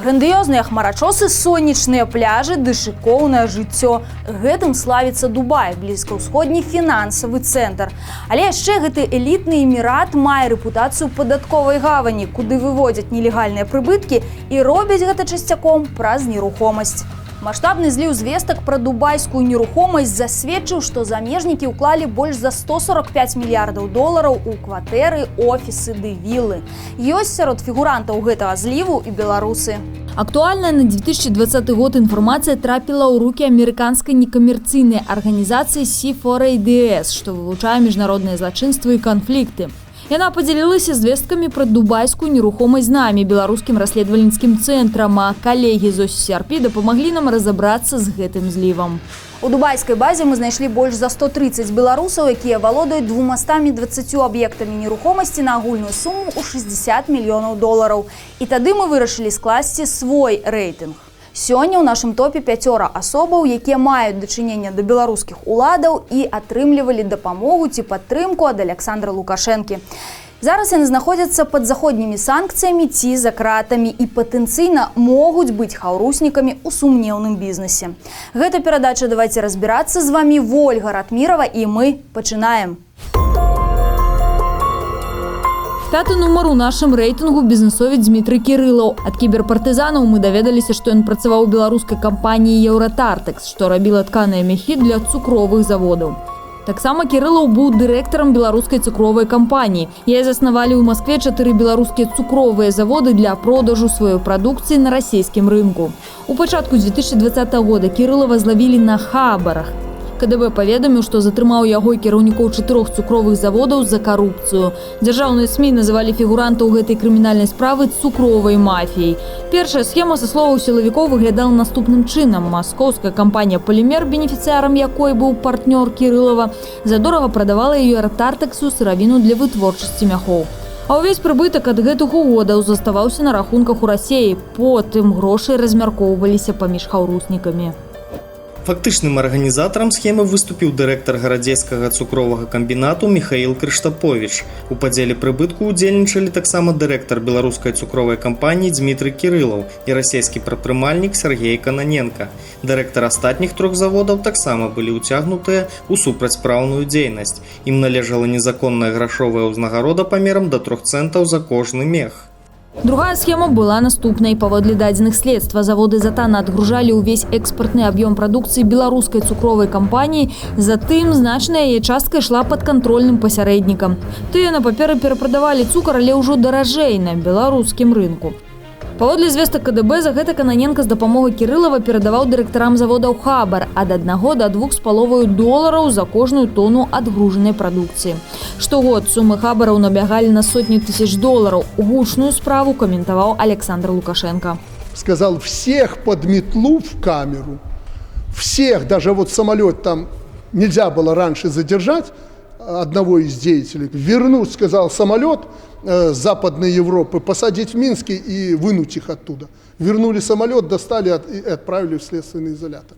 Грандыёзныя хмарачосы, сонечныя пляжы ды шыкоўнае жыццё. Гэтым славіцца Дубай, блізкаўсходні фінансавы цэнтр. Але яшчэ гэты элітны эмірат мае рэпутацыю падатковай гавані, куды выводзяць нелегальныя прыбыткі і робяць гэта часцяком праз нерухомасць. Маштабны зліў звестак пра дубайскую нерухомасць засведчыў, што замежнікі ўклалі больш за 145 мільярдаў долараў у кватэры, офісы ды віллы. Ёсць сярод фігурантаў гэтага зліву і беларусы. Актуальная на 2020 год інфармацыя трапіла ў рукі амерыканскай некамерцыйнай арганізацыі C4ADS, што вывучае міжнародныя злачынствы і канфлікты. Яна подзялілася звесткамі пра дубайскую нерухомасць з намі, беларускім расследавальніцкім цэнтрам, а калегі з OCRP дапамаглі нам разабрацца з гэтым злівам. У дубайскай базе мы знайшлі больш за 130 беларусаў, якія валодаюць 220 аб'ектамі нерухомасці на агульную суму ў 60 мільёнаў долараў. І тады мы вырашылі скласці свой рэйтынг. Сёння ў нашым топе 5 асобаў, якія маюць дачыненне да беларускіх уладаў і атрымлівалі дапамогу ці падтрымку ад Александра Лукашэнкі. Зараз яны знаходзяцца пад заходнімі санкцыямі ці за кратамі і патэнцыйна могуць быць хаўруснікамі ў сумнеўным бізнесе. Гэта перадача «Давайце разбірацца». З вамі Вольга Ратмірова і мы пачынаем. Пяты нумар у нашым рэйтынгу бізнесовец Дмітрый Кірылаў. Ад кіберпартызанаў мы даведаліся, што ён працаваў у беларускай кампаніі «Еўратартэкс», што рабіла тканыя мяхі для цукровых заводаў. Таксама Кірылаў быў дырэктарам беларускай цукровай кампаніі. Яе заснавалі ў Маскве 4 беларускія цукровыя заводы для продажу сваёй прадукцыі на расійскім рынку. У пачатку 2020 года Кірылава злавілі на хабарах. КДБ паведаміў, што затрымаў яго кіраўнікоў 4 цукровых заводаў за карупцыю. Дзяржаўныя СМІ называлі фігурантаў гэтай крымінальнай справы цукровай мафіяй. Першая схема, са словаў сілавікоў, выглядала наступным чынам. Маскоўская кампанія «Полімер», бенефіцыярам якой быў партнёр Кірылава, задорага прадавала «Еўратартэксу» сыравіну для вытворчасці мяхоў. А ўвесь прыбытак ад гэтых угодаў заставаўся на рахунках у Расіі. Потым грошы размяркоўваліся паміж хаўруснікамі. Фактычным арганізатарам схемы выступіў дырэктар гарадзейскага цукровага камбінату Міхаіл Крыштаповіч. У падзеле прыбытку ўдзельнічалі таксама дырэктар беларускай цукровай кампаніі Дмітрый Кірылаў і расійскі прадпрымальнік Сергей Кананенка. Дырэктар астатніх 3 заводаў таксама былі ўцягнутыя ў супрацьпраўную дзейнасць. Ім належала незаконная грашовая ўзнагарода памерам да 3 цэнтаў за кожны мех. Другая схема была наступнай. Паводле дадзеных следства, заводы затана адгружалі ўвесь экспартны аб'ём прадукцыі беларускай цукровай кампаніі, затым значная яе частка ішла падкантрольным пасярэднікам. Тыя на паперы перапрадавалі цукар, але ўжо даражэй на беларускім рынку. Паводле звестак КДБ, за гэта Кананенка з дапамогай Кірылава перадаваў дырэктарам заводаў хабар ад 1 да 2,5 долараў за кожную тону адгружанай прадукцыі. Штогод сумы хабараў набягалі на сотні тысяч долараў. Гучную справу каментаваў Александр Лукашенко. Сказал, всех под метлу в камеру, всех, даже вот самолет там нельзя было раньше задержать, одного из деятелей, вернуть, сказал, самолет Западной Европы, посадить в Минске и вынуть их оттуда. Вернули самолет, достали и отправили в следственный изолятор.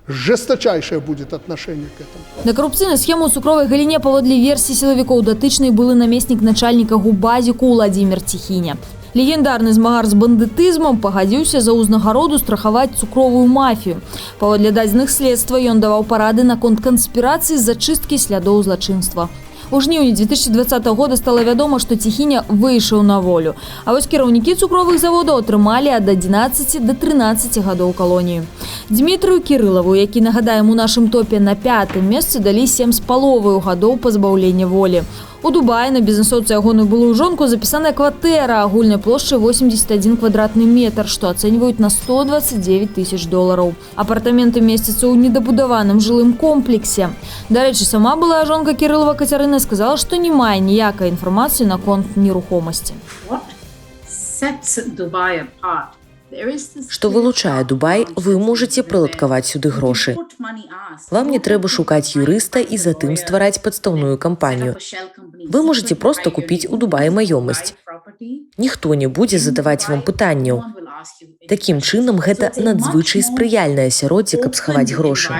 Жесточайшее будет отношение к этому. На коррупцыйную схему ў цукровай галіне паводле версіі сілавікоў датычнай былы намеснік начальніка губазіку Владимир Тихиня. Легендарны змагар з бандытызмам пагадзіўся за ўзнагароду страхаваць цукровую мафію. Паводле дадзеных следства ён даваў парады наконт канспірацыі з зачысткі слядоў злачынства. У жніўні 2020 года стала вядома, што Тихіня выйшаў на волю. А вось кіраўнікі цукровых заводаў атрымалі ад 11 да 13 гадоў калоніі. Дмітрыю Кірылаву, які, нагадаем, у нашым топе на 5-м месцы, далі 7,5 гадоў пазбаўлення волі. У Дубаі на бізнесоўца ягоную былую жонку запісаная кватэра агульнай плошчай 81 квадратны метр, што ацэньваюць на 129 тысяч долараў. Апартаменты месцяцца ў недабудаваным жылым комплексе. Дарэчы, сама былая жонка Кірылава Кацярына сказала, што не мае ніякай інфармацыі наконт нерухомасці. Што вылучае Дубай, вы можаце прыладкаваць сюды грошы. Вам не трэба шукаць юрыста і затым ствараць падстаўную кампанію. Вы можаце проста купіць у Дубаі маёмасць. Ніхто не будзе задаваць вам пытанняў. Такім чынам, гэта надзвычай спрыяльнае асяроддзе, каб схаваць грошы.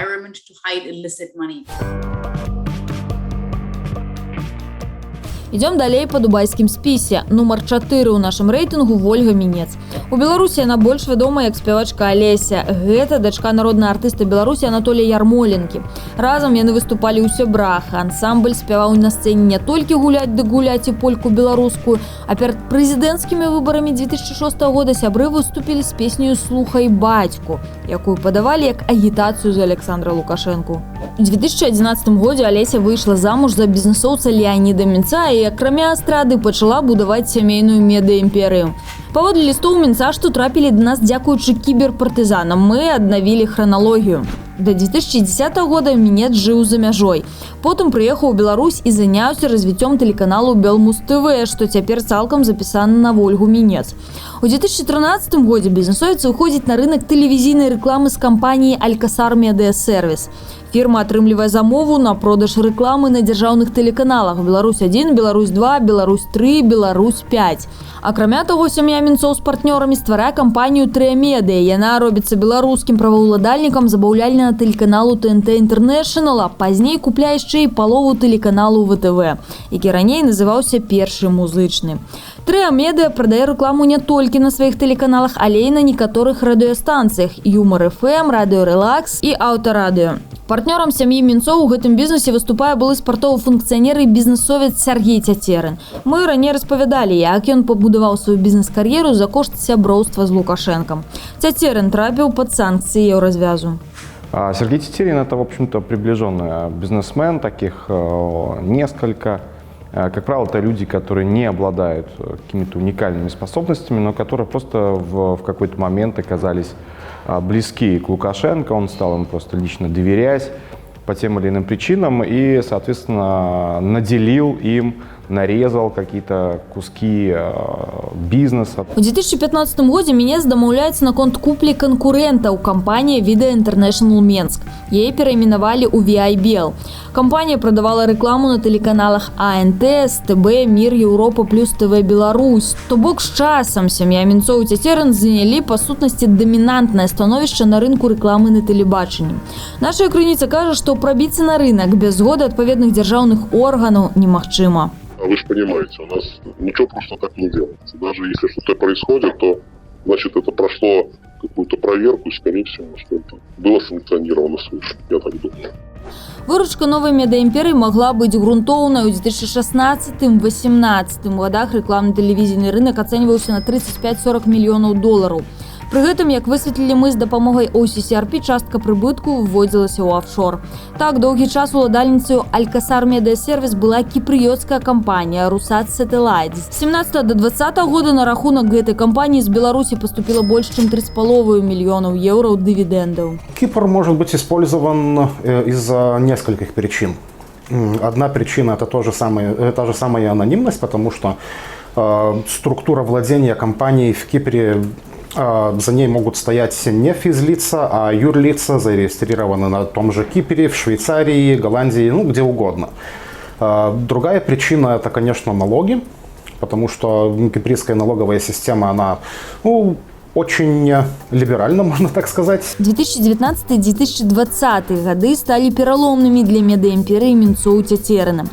Идем далее по дубайскім спісе. Нумар 4 ў нашым рэйтынгу Вольга Мінец. У Беларусі яна больш вядомая як спявачка Алеся. Гэта дачка народнага артыста Беларусі Анатолія Ярмоленкі. Разам яны выступалі ў «Сябрах». Ансамбль спяваў на сцэне не толькі гуляць ды гуляць і польку беларускую, а перад прэзідэнцкімі выбарамі 2006 года сябры выступілі з песнею «Слухай бацьку», якую падавалі як агітацыю за Александра Лукашэнку. У 2011 годзе Алеся выйшла замуж за бізнесоўца Леаніда Мінца і, акрамя эстрады, пачала будаваць сямейную медыаімперыю. Паводле лістоў Мінца, што трапілі да нас дзякуючы кіберпартызанам, мы аднавілі храналогію. До 2010 года Мінец жыў за мяжой. Потым прыехаў у Беларусь і заняўся развіццём тэлеканалу Белмуз ТВ, што цяпер цалкам запісана на Вольгу Мінец. У 2013 годзе бізнесовец выходзіць на рынок тэлевізійнай рэкламы з кампаніі «Алькасар Медыа Сервіс». Фірма атрымлівае замову на продаж рэкламы на дзяржаўных тэлеканалах «Беларусь-1», «Беларусь-2», «Беларусь-3», «Беларусь-5». Акрамя таго, сям'я Мінцоў з партнёрамі стварае кампанію «Трыя Медыа». Яна робіцца беларускім праваўладальнікам забаўляльнага тэлеканалу ТНТ Інтэрнэшнл, а пазней купляе яшчэ і палову тэлеканалу ВТВ, які раней называўся «Першы музычны». «Трыя Медыа» прадае рэкламу не толькі на сваіх тэлеканалах, але і на некаторых радыёстанцыях «Юмор ФМ», «Радыё Рэлакс» і «Аўтарадыё». Партнёрам сям'і Мінцоў у гэтым бізнесе выступае былы спартовы функцыянер і бізнесовец Сяргей Цяцерын. Мы раней распавядалі, як ён пабудаваў сваю бізнес-кар'еру за кошт сяброўства з Лукашэнкам. Цяцерын трапіў пад санкцыі еўразвязу. Сергей Тетерин – это, в общем-то, приближенный бизнесмен, таких несколько. Как правило, это люди, которые не обладают какими-то уникальными способностями, но которые просто в какой-то момент оказались близки к Лукашенко. Он стал им просто лично доверять по тем или иным причинам и, соответственно, наделил им, нарезал какие-то куски бизнеса. У 2015 годзе Мінец дамаўляецца наконт куплі канкурэнта ў кампаніі «Відэа Інтэрнэшнл Менск». Яе перайменавалі ў VIBL. Кампанія прадавала рэкламу на тэлеканалах АНТ, СТБ, Мир, Еўропа плюс ТВ Беларусь. То бок з часам сям'я Мінцоў і Цяцерын занялі, па сутнасці, дамінантнае становішча на рынку рэкламы на тэлебачанні. Наша крыніца кажа, што прабіцца на рынок без згоды адпаведных дзяржаўных органаў немагчыма. Вы же понимаете, у нас ничего просто так не делается. Даже если что-то происходит, то, значит, это прошло какую-то проверку, и, скорее всего, что это было санкционировано свыше, я так думаю. Выручка новай медыаімперыі магла быць грунтоўнай. У 2016-2018 годах рэкламна-тэлевізійны рынок ацэньваўся на 35-40 мільёнаў долараў. Пры гэтым, як высветлілі мы з дапамогай OCCRP, частка прыбытку выводзілася ў офшор. Так, доўгі час уладальніцаю «Алькасар Медыа Сервіс» была кіпрыёцкая кампанія «Русат Сэтэлайт». З 17 до 20 года на рахунак гэтай кампаніі з Беларусі поступило больше, чем 3,5 миллионов евро дивидендов. Кипр может быть использован из-за нескольких причин. Одна причина – это та же самая анонимность, потому что структура владения компанией в Кипре, за ней могут стоять не физлица, а юрлица, зарегистрированы на том же Кипре, в Швейцарии, Голландии, ну где угодно. Другая причина – это, конечно, налоги, потому что кипрская налоговая система, она очень либеральна, можно так сказать. 2019-2020 годы стали пераломными для медыаімперыі Мінцоў Цяцерына.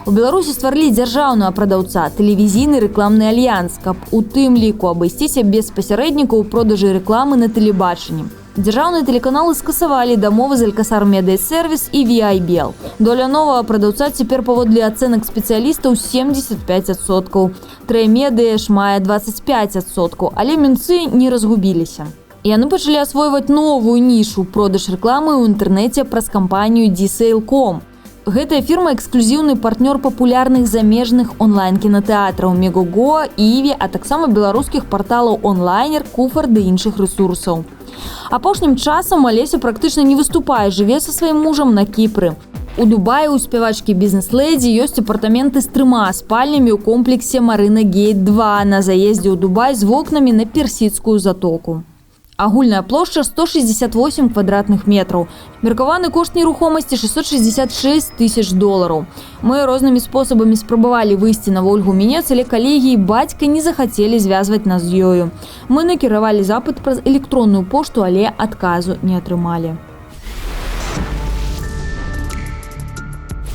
У Беларусі стварылі дзяржаўнага прадаўца, тэлевізійны рэкламны альянс, каб у тым ліку абысціся без пасярэднікаў у продажы рэкламы на тэлебачанні. Дзяржаўныя тэлеканалы скасавалі дамовы з «Алькасар Медыа Сервіс» і VIBL. Доля новага прадаўца цяпер паводле ацэнак спецыялістаў 75%. «Трыя Медыа» ж мае 25%, але мінцы не разгубіліся. Яны пачалі асвойваць новую нішу – продаж рэкламы ў інтэрнэце праз кампанію DSale.com. Гэтая фірма – эксклюзіўны партнёр папулярных замежных онлайн-кінатэатраў Мегого, Іві, а таксама беларускіх парталаў онлайнер, Куфар ды іншых рэсурсаў. Апошнім часам Алеся практычна не выступае, жыве са сваім мужам на Кіпры. У Дубаі у спявачкі бізнес-лэдзі ёсць апартаменты з 3 спальнямі ў комплексе Марына Гейт 2 на заездзе ў Дубай з вокнамі на Персідскую затоку. Агульная плошча 168 квадратных метраў. Меркаваны кошт нерухомасці $666 000. Мы рознымі спосабамі спрабавалі выйсці на Вольгу Мінец, але калегі і бацька не захацелі звязваць нас з ёю. Мы накіравалі запыт праз электронную пошту, але адказу не атрымалі.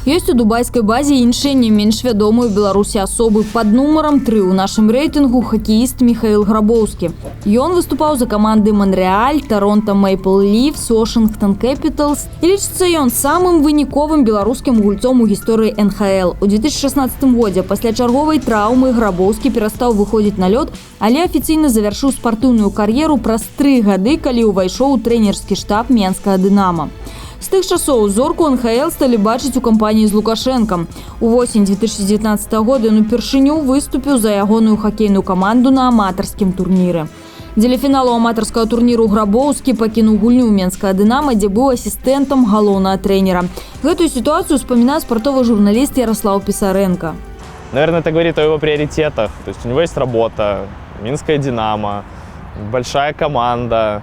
Ёсць у дубайскай базе іншыя не менш вядомыя ў Беларусі асобы. Пад нумарам 3 ў нашым рэйтынгу хакеіст Михаил Грабоўскі. Ён выступаў за каманды Монреаль, Торонто Мэйпл Ліфс, Вашингтон Кэпіталс і лічыцца ён самым выніковым беларускім гульцом у гісторыі НХЛ. У 2016 годзе пасля чарговай траўмы Грабоўскі перастаў выходзіць на лёд, але афіцыйна завяршыў спартыўную кар'еру праз 3 гады, калі ўвайшоў у трэнерскі штаб Менскага Дынама. З тых часоў зорку НХЛ сталі бачыць у кампаніі з Лукашэнкам. Увосень 2019 года ён упершыню выступіў за ягоную хакейную каманду на аматарскім турніры. Дзеля фіналу аматарскага турніру Грабоўскі пакінуў гульню Менскага Дынама, дзе быў асістэнтам галоўнага трэнера. Гэтую сітуацыю успамінае спартовы журналіст Ярослав Писаренко. Наверное, это говорит о его приоритетах. То есть у него есть работа, Минское Динамо, большая команда,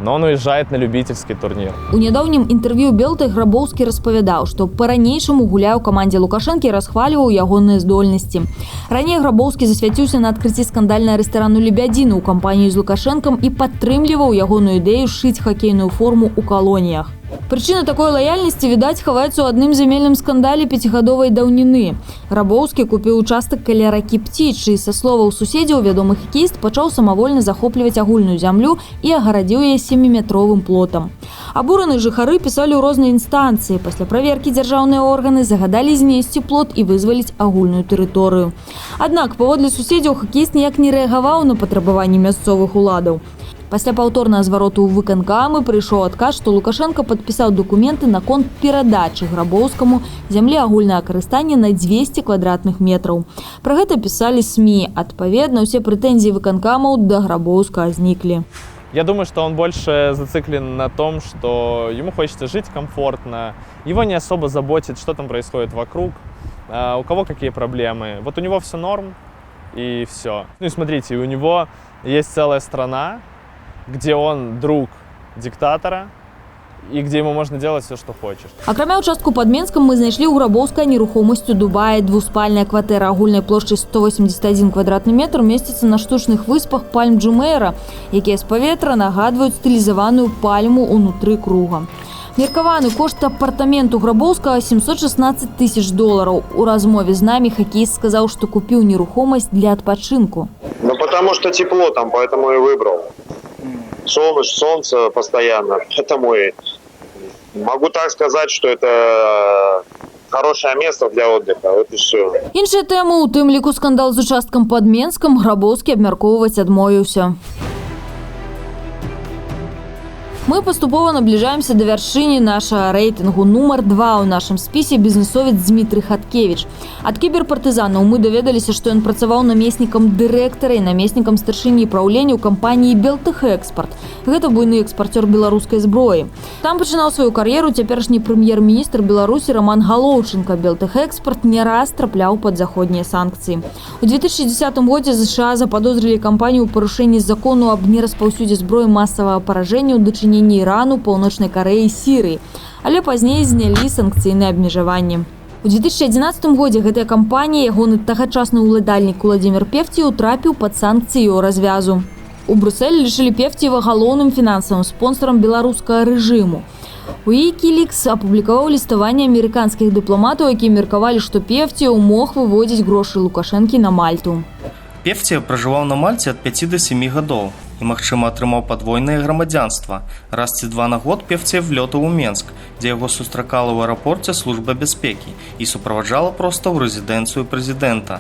но он уезжает на любительский турнир. У нядаўнім інтэрв'ю Белтай Грабоўскі распавядаў, што па-ранейшаму гуляў у камандзе Лукашэнкі і расхваліваў ягоныя здольнасці. Раней Грабоўскі засвяціўся на адкрыцці скандальнага рэстарану «Лебядзіна» ў кампанію з Лукашэнкам і падтрымліваў ягоную ідэю шыць хакейную форму ў калоніях. Прычына такой лаяльнасці, відаць, хаваецца ў адным зямельным скандале 5гадовай даўніны. Грабоўскі купіў участак каля ракі Птіч і, са словаў суседзяў, вядомы хакеіст пачаў самавольна захопліваць агульную зямлю і агарадзіў яе 7-метровым плотам. Абураныя жыхары пісалі ў розныя інстанцыі. Пасля праверкі дзяржаўныя органы загадалі знесці плот і вызваліць агульную тэрыторыю. Аднак, паводле суседзяў, хакеіст ніяк не рэагаваў на патрабаванні мясцовых уладаў. Пасля паўторнага звароту ў выканкамы прыйшоў адказ, што Лукашенко падпісаў дакументы наконт перадачы Грабоўскаму зямлі агульнага карыстання на 200 квадратных метраў. Пра гэта пісалі СМІ. Адпаведна, усе прэтэнзіі выканкамаў да Грабоўскага зніклі. Я думаю, что он больше зациклен на том, что ему хочется жить комфортно, его не особо заботит, что там происходит вокруг, у кого какие проблемы. Вот у него все норм и все. Ну и смотрите, у него есть целая страна, где он друг диктатора, и где ему можно делать все, что хочешь. Акрамя участку под Менском мы знайшлі ў Грабоўскай нерухомасць у Дубаі. Двуспальная кватэра агульнай плошчай 181 квадратны метр месціцца на штучных выспах Пальм Джумейра, якія з паветра нагадваюць стылізаваную пальму ўнутры круга. Меркаваны кошт апартаменту Грабоўскага $716 000. У размове з намі хакеіст сказаў, што купіў нерухомасць для адпачынку. Ну, потому что тепло там, поэтому и выбрал. Солнце постоянно, поэтому и могу так сказать, что это хорошее место для отдыха, вот и все. Іншая тэма, у тым ліку скандал з участкам пад Менскам, Грабоўскі абмяркоўваць адмовіўся. Мы паступова набліжаемся да вяршыні нашага рэйтынгу. Нумар 2 ў нашым спісе бізнесовец Дмітрый Хаткевіч. Ад кіберпартызанаў мы даведаліся, што ён працаваў намеснікам дырэктара і намеснікам старшыні праўлення ў кампаніі «Белтэхэкспарт». Гэта буйны экспарцёр беларускай зброі. Там пачынаў сваю кар'еру цяперашні прэм'ер-міністр Беларусі Роман Галоўчынка. «Белтэхэкспарт» не раз трапляў пад заходнія санкцыі. У 2010 годзе США заподозрили кампанію ў парушэнні закону аб нераспаўсюдзе зброі масавага паражэння ў дачыненні Ірану, Паўночнай Карэі і Сірыі, але пазней знялі санкцыйныя абмежаванні. У 2011 годзе гэтая кампанія, ягоны тагачасны ўладальнік Уладзімір Певціў трапіў пад санкцыі развязу. У Брюсселі лічылі Певціева галоўным фінансавым спонсорам беларускага рэжыму. Wikileaks апублікаваў ліставанне амерыканскіх дыпламатаў, якія меркавалі, што Певціў мог выводзіць грошы Лукашэнкі на Мальту. Певціў пражываў на Мальце ад 5 до 7 гадоў і, магчыма, атрымаў падвойнае грамадзянства. Раз ці два на год Певціў влётаў у Менск, дзе яго сустракала ў аэрапорце служба бяспекі і суправаджала проста ў рэзідэнцыю прэзідэнта.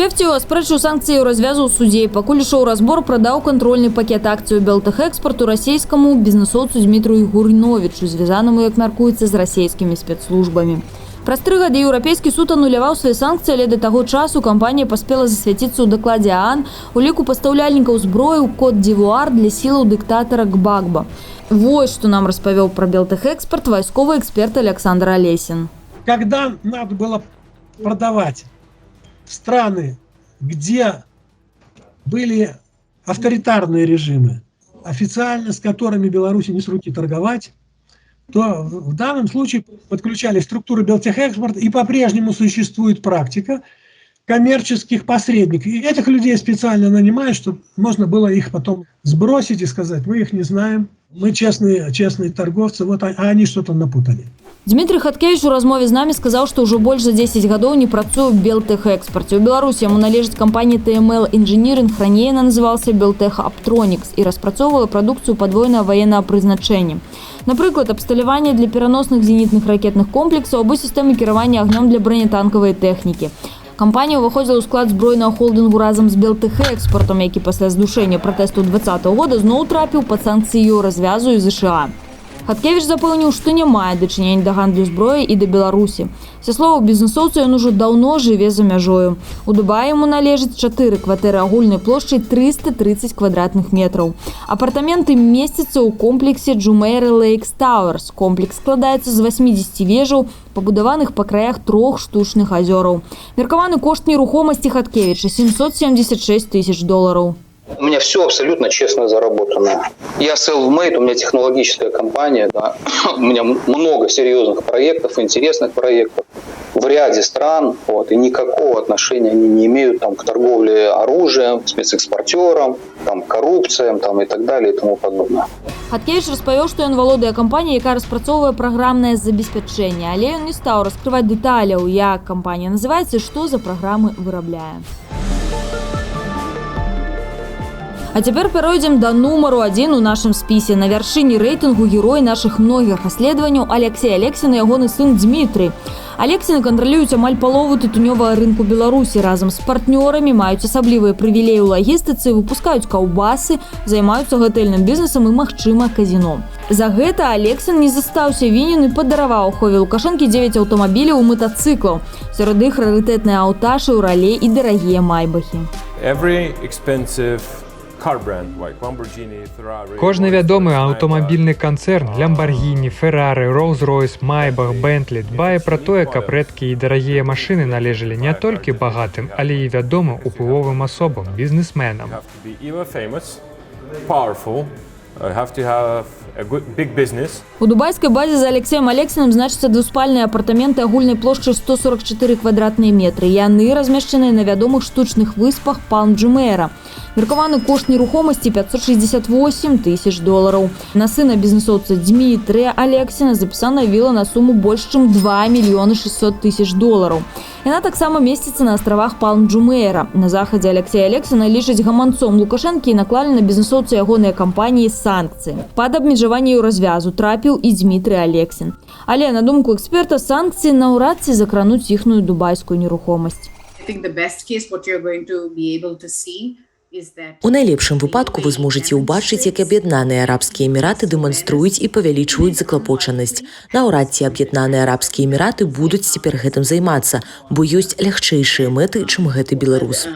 Певціў аспрэчыў санкцыі развязу ў судзе. Пакуль ішоў разбор, прадаў кантрольны пакет акцыю Белтэхэкспарту расійскаму бізнесоўцу Дмітрию Гурновічу, звязанаму, як мяркуецца, з расійскімі спецслужбамі. Праз 3 гады Еўрапейскі суд ануляваў свае санкцыі, але да таго часу кампанія паспела засвяціцца ў дакладзе ААН у ліку пастаўляльнікаў зброі ў Кот-д'Івуар для сілаў дыктатара Гбагба. Вось што нам распавёў пра Белтэхэкспарт вайсковы эксперт Александр Олесин. Когда надо было продавать в страны, где были авторитарные режимы, официально с которыми Беларуси не с руки торговать, то в данном случае подключали структуры Белтэхэкспорт, и по-прежнему существует практика коммерческих посредников. И этих людей специально нанимают, чтобы можно было их потом сбросить и сказать: мы их не знаем, мы честные торговцы, вот, а они что-то напутали. Дмітрий Хаткевич у размове з намі сказаў, што ўжо больш за 10 гадоў не працуе ў Белтэхэкспарце. У Беларусі яму належыць кампанія TML Engineering, раней яна называлася Белтэх Аптронікс і распрацоўвала прадукцыю падвойнага ваеннага прызначэння. Напрыклад, абсталяванне для пераносных зенітных ракетных комплексаў або сістэмы кіравання агнём для бронетанкавай тэхнікі. Кампанія ўваходзіла ў склад збройнага холдынгу разам з Белтэхэкспартам, які пасля здушэння пратэсту 2020 года зноў трапіў пад санкцыі Еўразвязу і ЗША. Хаткевич запэўніў, што не мае дачынення да гандлю зброі і да Беларусі. Са словаў бізнесоўца, ён ужо даўно жыве за мяжою. У Дубаі яму належыць 4 кватэры агульнай плошчай 330 квадратных метраў. Апартаменты месцяцца ў комплексе Jumeirah Lakes Towers. Комплекс складаецца з 80 вежаў, пабудаваных па краях 3 штучных азёраў. Меркаваны кошт нерухомасці Хаткевича – $776 тысяч. У меня все абсолютно честно заработано. Я self-made, у меня технологическая компания, да. У меня много серьезных проектов, интересных проектов в ряде стран, вот, и никакого отношения они не имеют там, к торговле оружием, спецэкспортерам, там, коррупциям там, и так далее и тому подобное. Хаткевич распавёў, што ён валодае кампаніяй, якая распрацоўвае праграмнае забеспячэнне, але ён не стаў раскрываць дэталяў, як кампанія называецца і што за праграмы вырабляе. А цяпер перайдзем да нумару 1 у нашым спісе. На вяршыні рэйтынгу герой нашых многіх расследаванняў Алексей Алексін і ягоны сын Дмітрый. Алексіны кантралююць амаль палову тытунёвага рынку Беларусі. Разам з партнёрамі маюць асаблівыя прывілеі ў лагістыцы, выпускаюць каўбасы, займаюцца гатэльным бізнесам і, магчыма, казіно. За гэта Алексін не застаўся вінен і падараваў Хове Лукашэнкі 9 аўтамабіляў і матацыклаў. Сярод іх рарытэтныя аўта, «Шэўрале» і дарагія «Майбахі». Кожны вядомы аўтамабільны канцэрн Lamborghini, Ferrari, Rolls-Royce, Maybach, Bentley дбае пра тое, каб рэдкія і дарагія машыны належалі не толькі багатым, але і вядомым уплывовым асобам, бізнесменам. У дубайскай базе за Алексеем Алексіным значыцца двуспальныя апартаменты агульнай плошчай 144 квадратныя метры. Яны размешчаныя на вядомых штучных выспах Палм Джумейра. Меркаваны кошт нерухомасці $568 тысяч. На сына бізнесоўца Дмітрыя Алексіна запісана віла на суму больш чым $2 600 000. Яна таксама месціцца на астравах Палм Джумейра. На захадзе Алексея Алексіна лічаць гаманцом Лукашэнкі і наклалі на бізнесоўца ягоныя кампаніі санкцыі. Пад абмежаванне развязу трапіў і Дмітрый Алексін. Але, на думку эксперта, санкцыі наўрад ці закрануць іхную дубайскую нерухомасць. У найлепшым выпадку вы зможаце ўбачыць, як аб'яднаныя арабскія эміраты дэманструюць і павялічваюць заклапочанасць. Наўрад ці аб'яднаныя арабскія эміраты будуць цяпер гэтым займацца, бо ёсць лягчэйшыя мэты, чым гэты беларус.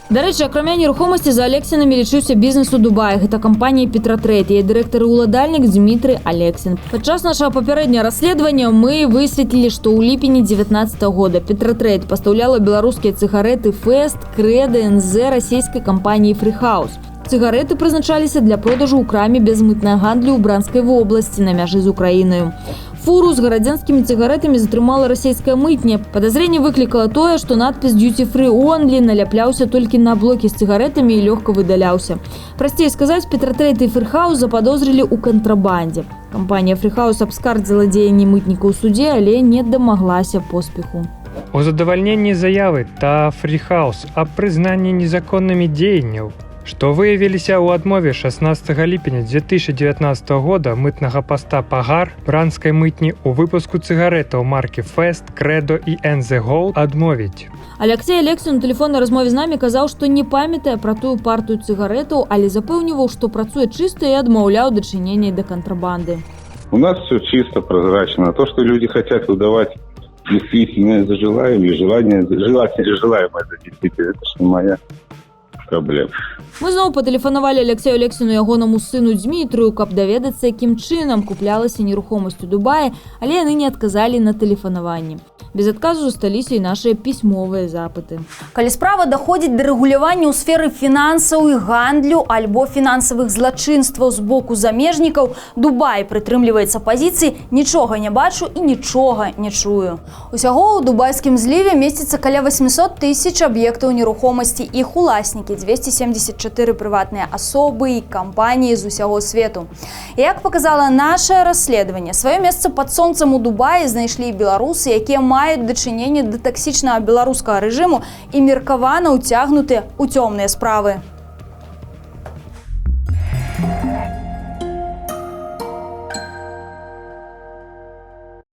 Дарэчы, акрамя нерухомасці за Алексінамі лічыўся бізнес у Дубаі. Гэта кампанія Петратрейд, яе дырэктар і ўладальнік Дмітрый Алексін. Падчас нашага папярэдняга расследавання мы высветлілі, што ў ліпені 2019 года Петратрейд пастаўляла беларускія цыгарэты Фест, Крэда, НЗ расійскай кампаніі Фрихаус. Цыгарэты прызначаліся для продажу ў краме бязмытнага гандлю ў Бранскай вобласці на мяжы з Украінаю. Фуру з гарадзянскімі цыгарэтамі затрымала расійская мытня. Падазрэнне выклікала тое, што надпіс «Duty Free Only» наляпляўся толькі на блокі з цыгарэтамі і лёгка выдаляўся. Прасцей сказаць, Петратрейд і Фрихаус заподозрілі ў кантрабандзе. Кампанія Фрихаус абскардзіла дзеянні мытніка ў судзе, але не дамаглася поспеху. У задавальненні заявы та Фрихаус аб прызнанні незаконнымі дзеянняў, што выявіліся ў адмове 16 ліпеня 2019 года мытнага паста Пагар бранскай мытні ў выпуску цыгарэтаў маркі Фест, Крэдо і НЗ Gold адмовіць. Алексей Алексін у тэлефоннай размове з намі казаў, што не памятае пра тую партыю цыгарэтаў, але запэўніваў, што працуе чыста і адмаўляў дачыненне да кантрабанды. У нас все чисто, прозрачно. То, что люди хотят выдавать действительно за желаемое, желаемое за действительно, это же не моя проблем. Мы зноў патэлефанавалі Алексею Алексіну ягонаму сыну Дмітрыю, каб даведацца, якім чынам куплялася нерухомасць у Дубаі, але яны не адказалі на тэлефанаванне. Без адказу засталіся і нашыя пісьмовыя запыты. Калі справа даходзіць да рэгулявання ў сферы фінансаў і гандлю альбо фінансавых злачынстваў з боку замежнікаў, Дубай прытрымліваецца пазіцыі «нічога не бачу і нічога не чую». Усяго ў дубайскім зліве месціцца каля 800 тысяч аб'ектаў нерухомасці. Іх уласнікі – 274 прыватныя асобы і кампаніі з усяго свету. Як показала наше расследаванне, сваё месца пад сонцам у Дубаі знайшлі беларусы, якія маюць дачыненне да таксічнага беларускага рэжыму і меркавана ўцягнутыя ў цёмныя справы.